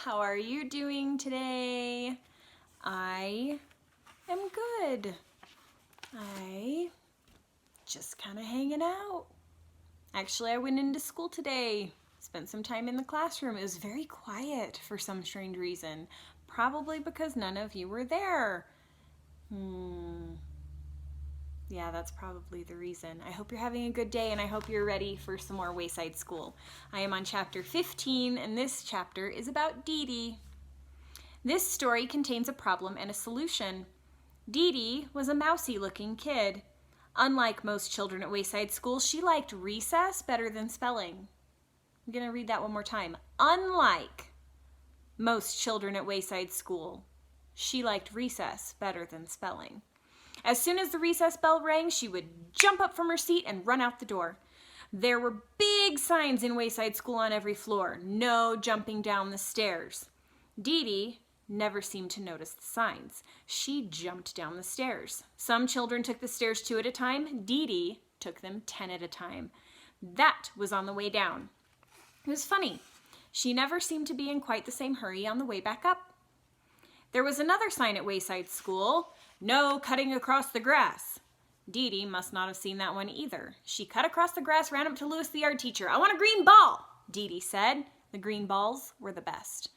How are you doing today? I am good. I just kind of hanging out. Actually, I went into school today, spent some time in the classroom. It was very quiet for some strange reason, probably because none of you were there. Yeah, that's probably the reason. I hope you're having a good day, and I hope you're ready for some more Wayside School. I am on chapter 15, and this chapter is about Dee Dee. This story contains a problem and a solution. Dee Dee was a mousy-looking kid. Unlike most children at Wayside School, she liked recess better than spelling. I'm going to read that one more time. Unlike most children at Wayside School, she liked recess better than spelling. As soon as the recess bell rang, she would jump up from her seat and run out the door. There were big signs in Wayside School on every floor. No jumping down the stairs. Dee Dee never seemed to notice the signs. She jumped down the stairs. Some children took the stairs 2 at a time. Dee Dee took them 10 at a time. That was on the way down. It was funny. She never seemed to be in quite the same hurry on the way back up. There was another sign at Wayside School. No cutting across the grass. Dee Dee must not have seen that one either. She cut across the grass, ran up to Louis, the art teacher. "I want a green ball," Dee Dee said. The green balls were the best.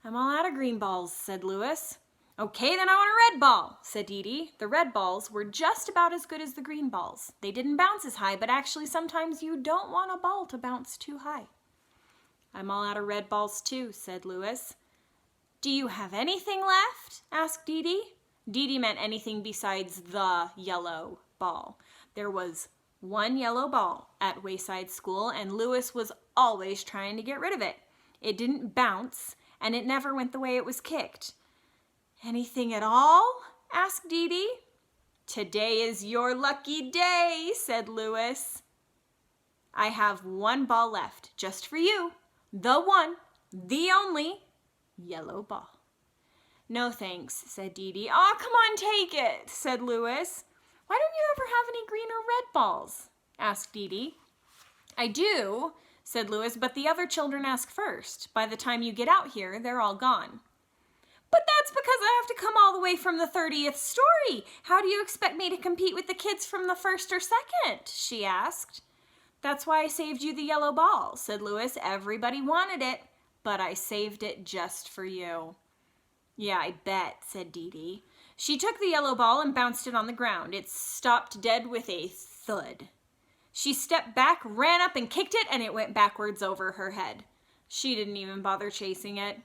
"I'm all out of green balls," said Louis. "Okay, then I want a red ball," said Dee Dee. The red balls were just about as good as the green balls. They didn't bounce as high, but actually sometimes you don't want a ball to bounce too high. "I'm all out of red balls too," said Louis. "Do you have anything left?" asked Dee Dee. Dee Dee meant anything besides the yellow ball. There was one yellow ball at Wayside School, and Louis was always trying to get rid of it. It didn't bounce, and it never went the way it was kicked. "Anything at all?" asked Dee Dee. "Today is your lucky day," said Louis. "I have one ball left, just for you. The one, the only, yellow ball." "No thanks," said Dee Dee. "Aw, come on, take it," said Louis. "Why don't you ever have any green or red balls?" asked Dee Dee. "I do," said Louis, "but the other children ask first. By the time you get out here, they're all gone." "But that's because I have to come all the way from the 30th story. How do you expect me to compete with the kids from the 1st or 2nd? She asked. "That's why I saved you the yellow ball," said Louis. "Everybody wanted it, but I saved it just for you." "Yeah, I bet," said Dee Dee. She took the yellow ball and bounced it on the ground. It stopped dead with a thud. She stepped back, ran up and kicked it, and it went backwards over her head. She didn't even bother chasing it.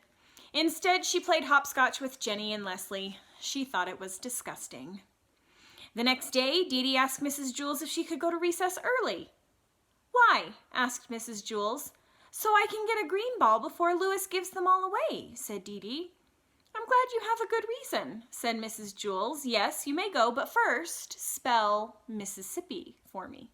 Instead, she played hopscotch with Jenny and Leslie. She thought it was disgusting. The next day, Dee Dee asked Mrs. Jules if she could go to recess early. "Why?" asked Mrs. Jules. "So I can get a green ball before Louis gives them all away," said Dee Dee. "I'm glad you have a good reason," said Mrs. Jules. "Yes, you may go, but first spell Mississippi for me."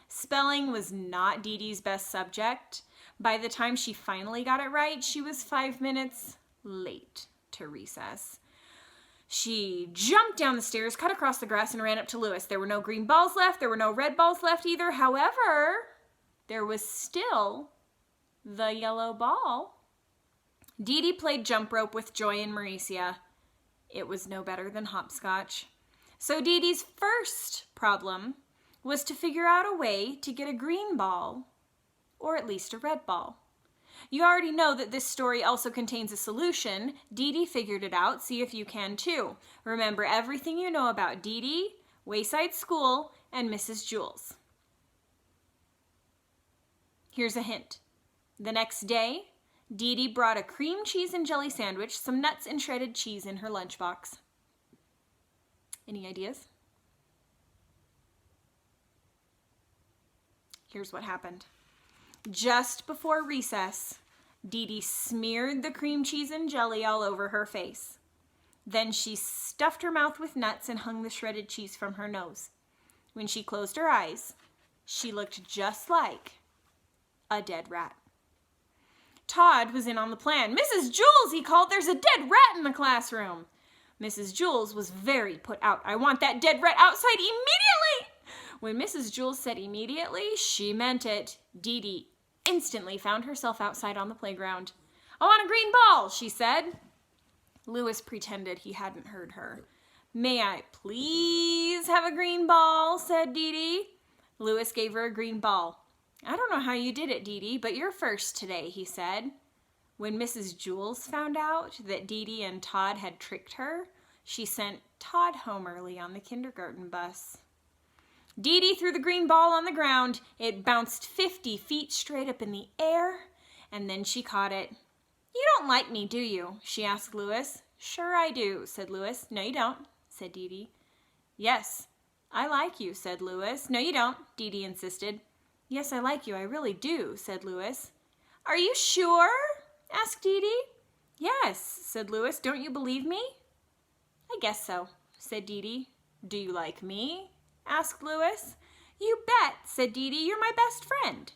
Spelling was not Dee Dee's best subject. By the time she finally got it right, she was 5 minutes late to recess. She jumped down the stairs, cut across the grass, and ran up to Louis. There were no green balls left. There were no red balls left either. However, there was still the yellow ball. Dee Dee played jump rope with Joy and Mauricia. It was no better than hopscotch. So Dee Dee's first problem was to figure out a way to get a green ball, or at least a red ball. You already know that this story also contains a solution. Dee Dee figured it out. See if you can too. Remember everything you know about Dee Dee, Wayside School, and Mrs. Jules. Here's a hint. The next day, Dee Dee brought a cream cheese and jelly sandwich, some nuts, and shredded cheese in her lunchbox. Any ideas? Here's what happened. Just before recess, Dee Dee smeared the cream cheese and jelly all over her face. Then she stuffed her mouth with nuts and hung the shredded cheese from her nose. When she closed her eyes, she looked just like a dead rat. Todd was in on the plan. "Mrs. Jules," he called, "there's a dead rat in the classroom." Mrs. Jules was very put out. "I want that dead rat outside immediately." When Mrs. Jules said immediately, she meant it. Dee Dee instantly found herself outside on the playground. I want a green ball, she said. Louis pretended he hadn't heard her. May I please have a green ball, said Dee Dee. Louis gave her a green ball. I don't know how you did it, Dee Dee, but you're first today, he said. When Mrs. Jules found out that Dee Dee and Todd had tricked her, she sent Todd home early on the kindergarten bus. Dee Dee threw the green ball on the ground. It bounced 50 feet straight up in the air, and then she caught it. You don't like me, do you? She asked Louis. Sure I do, said Louis. No, you don't, said Dee Dee. Yes, I like you, said Louis. No, you don't, Dee Dee insisted. Yes, I like you, I really do, said Louis. Are you sure? Asked Dee Dee. Yes, said Louis. Don't you believe me? I guess so, said Dee Dee. Do you like me? Asked Louis. You bet, said Dee Dee. You're my best friend.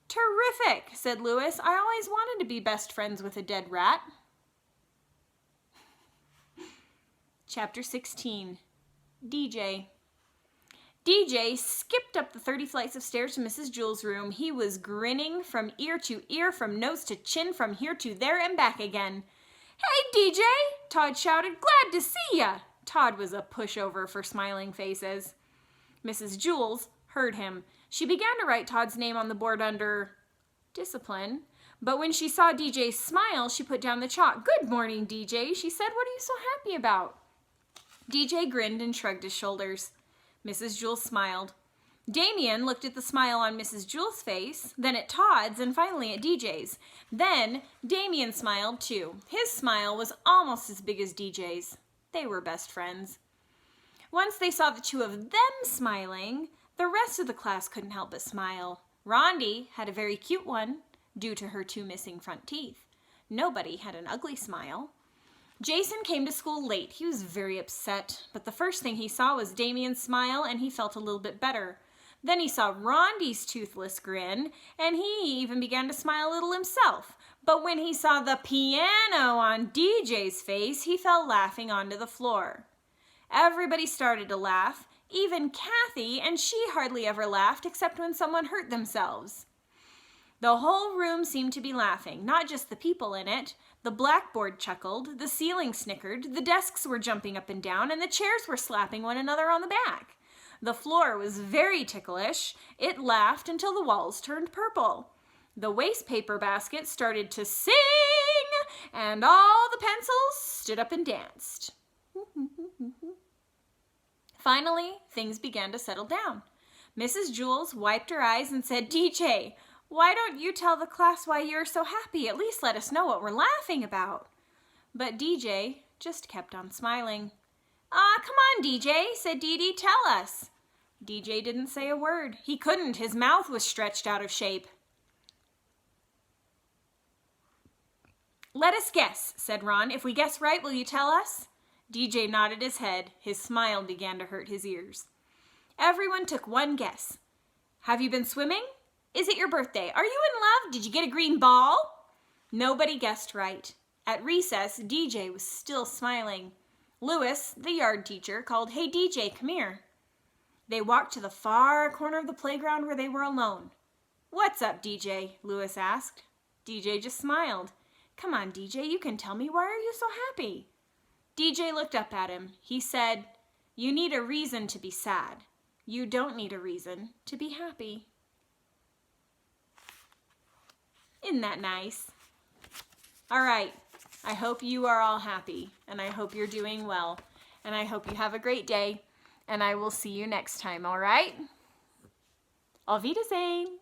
Terrific, said Louis. I always wanted to be best friends with a dead rat. Chapter 16. DJ. DJ skipped up the 30 flights of stairs to Mrs. Jules' room. He was grinning from ear to ear, from nose to chin, from here to there and back again. Hey, DJ, Todd shouted. Glad to see ya. Todd was a pushover for smiling faces. Mrs. Jules heard him. She began to write Todd's name on the board under discipline, but when she saw DJ's smile, she put down the chalk. Good morning, DJ, she said. What are you so happy about? DJ grinned and shrugged his shoulders. Mrs. Jules smiled. Damien looked at the smile on Mrs. Jules' face, then at Todd's, and finally at DJ's. Then Damien smiled too. His smile was almost as big as DJ's. They were best friends. Once they saw the two of them smiling, the rest of the class couldn't help but smile. Rondi had a very cute one, due to her 2 missing front teeth. Nobody had an ugly smile. Jason came to school late. He was very upset, but the first thing he saw was Damien's smile, and he felt a little bit better. Then he saw Rondi's toothless grin, and he even began to smile a little himself. But when he saw the piano on DJ's face, he fell laughing onto the floor. Everybody started to laugh, even Kathy, and she hardly ever laughed except when someone hurt themselves. The whole room seemed to be laughing, not just the people in it. The blackboard chuckled, the ceiling snickered, the desks were jumping up and down, and the chairs were slapping one another on the back. The floor was very ticklish. It laughed until the walls turned purple. The waste paper basket started to sing, and all the pencils stood up and danced. Finally, things began to settle down. Mrs. Jules wiped her eyes and said, DJ, why don't you tell the class why you're so happy? At least let us know what we're laughing about. But DJ just kept on smiling. Come on, DJ, said Dee Dee, tell us. DJ didn't say a word. He couldn't. His mouth was stretched out of shape. Let us guess, said Ron. If we guess right, will you tell us? DJ nodded his head. His smile began to hurt his ears. Everyone took one guess. Have you been swimming? Is it your birthday? Are you in love? Did you get a green ball? Nobody guessed right. At recess, DJ was still smiling. Louis, the yard teacher, called, Hey, DJ, come here. They walked to the far corner of the playground where they were alone. What's up, DJ? Louis asked. DJ just smiled. Come on, DJ, you can tell me. Why are you so happy? DJ looked up at him. He said, You need a reason to be sad. You don't need a reason to be happy. Isn't that nice? All right. I hope you are all happy, and I hope you're doing well, and I hope you have a great day, and I will see you next time, all right? Auf Wiedersehen!